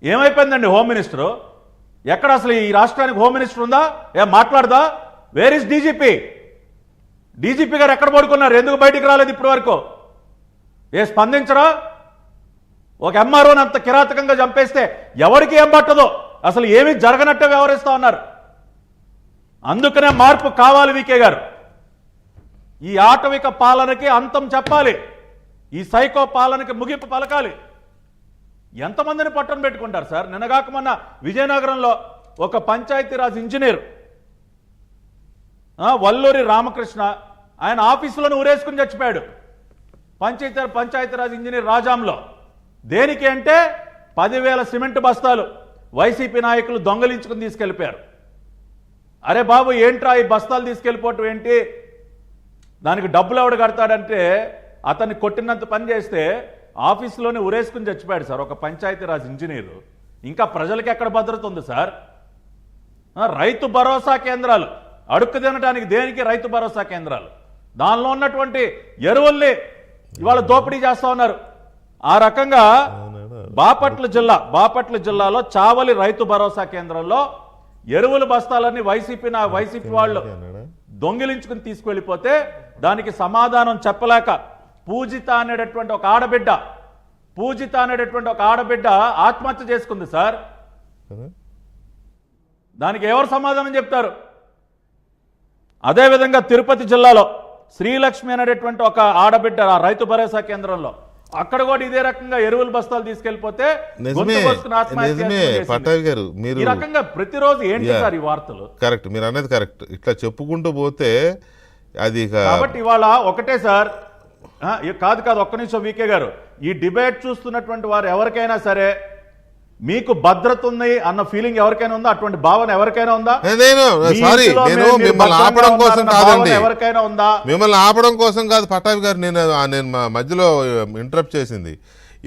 ఏమైపోయిందండి home minister? ఎక్కడ అసలు ఈ రాష్ట్రానికి హోమ్ మినిస్టర్ ఉందా? ఏం మాట్లాడదా? Where is DGP? డీజీపీ గారు ఎక్కడ పడుకున్నారు? ఎందుకు బయటికి రాలేదు ఇప్పటి వరకు? స్పందించరా? ఒక ఎంఆర్ఓని అంత కిరాతకంగా చంపేస్తే ఎవరికి ఏం పట్టదో, అసలు ఏమీ జరగనట్టే వ్యవహరిస్తా ఉన్నారు. అందుకనే మార్పు కావాలి. వికే గారు, ఈ ఆటవిక పాలనకి అంతం చెప్పాలి. ఈ సైకో పాలనకి ముగింపు పలకాలి. ఎంతమందిని పట్టణ పెట్టుకుంటారు సార్? నిన్నగాక మొన్న విజయనగరంలో ఒక పంచాయతీరాజ్ ఇంజనీర్ వల్లూరి రామకృష్ణ ఆయన ఆఫీసులను ఊరేసుకుని చచ్చిపోయాడు. పంచాయతీరాజ్ ఇంజనీర్ రాజాంలో. దేనికి అంటే 10,000 సిమెంట్ బస్తాలు వైసీపీ నాయకులు దొంగలించుకుని తీసుకెళ్ళిపోయారు. అరే బాబు, ఏంట్రా ఈ బస్తాలు తీసుకెళ్ళిపోవటం ఏంటి? దానికి డబ్బులు ఎవడు కడతాడంటే అతన్ని కొట్టినంత పని చేస్తే ఆఫీసులోనే ఉరేసుకుని చచ్చిపోయాడు సార్ ఒక పంచాయతీరాజ్ ఇంజనీరు. ఇంకా ప్రజలకు ఎక్కడ భద్రత ఉంది సార్? రైతు భరోసా కేంద్రాలు అడుక్కు తినడానికి దేనికి రైతు భరోసా కేంద్రాలు? దానిలో ఉన్నటువంటి ఎరువుల్ని ఇవాళ దోపిడీ చేస్తా ఉన్నారు. ఆ రకంగా బాపట్ల జిల్లాలో చావలి రైతు భరోసా కేంద్రంలో ఎరువుల బస్తాలన్నీ వైసీపీ వాళ్ళు దొంగిలించుకుని తీసుకెళ్ళిపోతే దానికి సమాధానం చెప్పలేక పూజిత అనేటటువంటి ఒక ఆడబిడ్డ ఆత్మహత్య చేసుకుంది సార్. దానికి ఎవరు సమాధానం చెప్తారు? అదేవిధంగా తిరుపతి జిల్లాలో శ్రీలక్ష్మి అనేటటువంటి ఒక ఆడబిడ్డ రైతు భరోసా కేంద్రంలో అక్కడ కూడా ఇదే రకంగా ఎరువుల బస్తాలు తీసుకెళ్లిపోతే పట్టాభి గారు, మీరు ఈ రకంగా ప్రతిరోజు ఏంటి సార్ ఈ వార్తలు? కరెక్ట్, మీరు అనేది కరెక్ట్. ఇట్లా చెప్పుకుంటూ పోతే అది కాబట్టి ఇవాళ ఒకటే సార్, కాదు ఒక్క నిమిషం వికే గారు, ఈ డిబేట్ చూస్తున్నటువంటి వారు ఎవరికైనా సరే మీకు భద్రత ఉంది అన్న ఫీలింగ్ ఎవరికైనా ఉందా? అటువంటి భావన ఎవరికైనా ఉందా? మిమ్మల్ని ఆపడం కోసం కాదండి, ఎవరికైనా ఉందా? మిమ్మల్ని ఆపడం కోసం కాదు పట్టాభి గారు, నేను మధ్యలో ఇంటరప్ట్ చేసింది.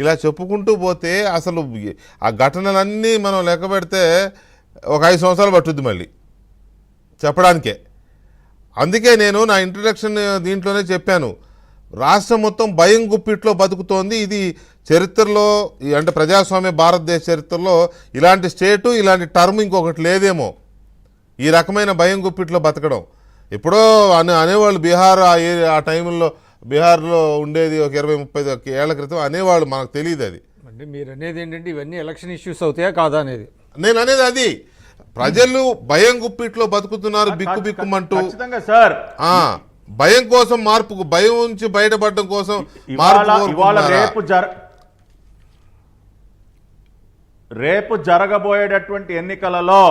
ఇలా చెప్పుకుంటూ పోతే అసలు ఆ ఘటనలన్నీ మనం లెక్క పెడితే ఒక 5 సంవత్సరాలు పట్టుద్ది మళ్ళీ చెప్పడానికే. అందుకే నేను నా ఇంట్రడక్షన్ దీంట్లోనే చెప్పాను, రాష్ట్రం మొత్తం భయం గుప్పిట్లో బతుకుతోంది. ఇది చరిత్రలో, అంటే ప్రజాస్వామ్య భారతదేశ చరిత్రలో ఇలాంటి స్టేటు, ఇలాంటి టర్మ్ ఇంకొకటి లేదేమో, ఈ రకమైన భయం గుప్పిట్లో బతకడం. ఎప్పుడో అనేవాళ్ళు బీహార్ ఆ టైంలో, బీహార్లో ఉండేది ఒక 20-30 ఏళ్ల క్రితం అనేవాళ్ళు, మనకు తెలియదు అది. అంటే మీరు అనేది ఏంటంటే ఇవన్నీ ఎలక్షన్ ఇష్యూస్ అవుతాయా కాదా అనేది. నేను అనేది అది, ప్రజలు భయం గుప్పిట్లో బతుకుతున్నారు బిక్కుమంటూ. సార్, భయం కోసం మార్పుకు, భయం నుంచి బయటపడడం కోసం రేపు జరగబోయేటటువంటి ఎన్నికలలో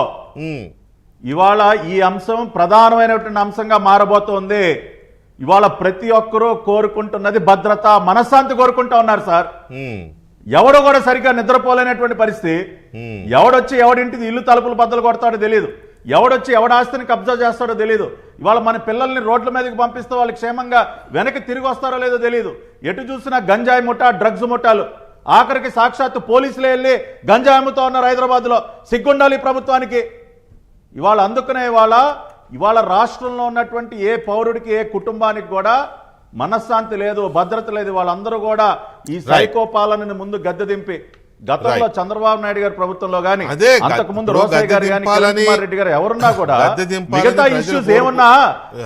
ఇవాళ ఈ అంశం ప్రధానమైనటువంటి అంశంగా మారబోతోంది. ఇవాళ ప్రతి ఒక్కరూ కోరుకుంటున్నది భద్రత, మనశ్శాంతి కోరుకుంటా ఉన్నారు సార్. ఎవడు కూడా సరిగ్గా నిద్రపోలేనటువంటి పరిస్థితి. ఎవడొచ్చి ఎవడింటిది ఇల్లు తలుపులు బద్దలు కొడతాడో తెలియదు, ఎవడొచ్చి ఎవడ ఆస్తిని కబ్జా చేస్తాడో తెలియదు. ఇవాళ మన పిల్లల్ని రోడ్ల మీదకి పంపిస్తే వాళ్ళు క్షేమంగా వెనక్కి తిరిగి వస్తారో లేదో తెలియదు. ఎటు చూసినా గంజాయి ముఠా, డ్రగ్స్ ముఠాలు. ఆఖరికి సాక్షాత్తు పోలీసులే వెళ్ళి గంజాయి అమ్ముతా ఉన్నారు హైదరాబాద్లో. సిగ్గుండాలి ప్రభుత్వానికి. ఇవాళ అందుకనే ఇవాళ రాష్ట్రంలో ఉన్నటువంటి ఏ పౌరుడికి, ఏ కుటుంబానికి కూడా మనశ్శాంతి లేదు, భద్రత లేదు. వాళ్ళందరూ కూడా ఈ సైకో పాలనని ముందు గద్దె దింపి, గతంలో చంద్రబాబు నాయుడు గారి ప్రభుత్వంలో గానీ, అంతకు ముందు రోసయ్య గారు కానీ, కిరణ్ కుమార్ రెడ్డి గారు ఎవరున్నా కూడా మిగతా ఇష్యూస్ ఏమున్నా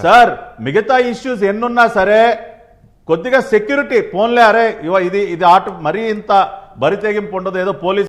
సార్, మిగతా ఇష్యూస్ ఎన్నున్నా సరే కొద్దిగా సెక్యూరిటీ ఫోన్లే, అరే ఇది ఆట మరీ ఇంత బరి తెగింపు ఉండదు, ఏదో పోలీసు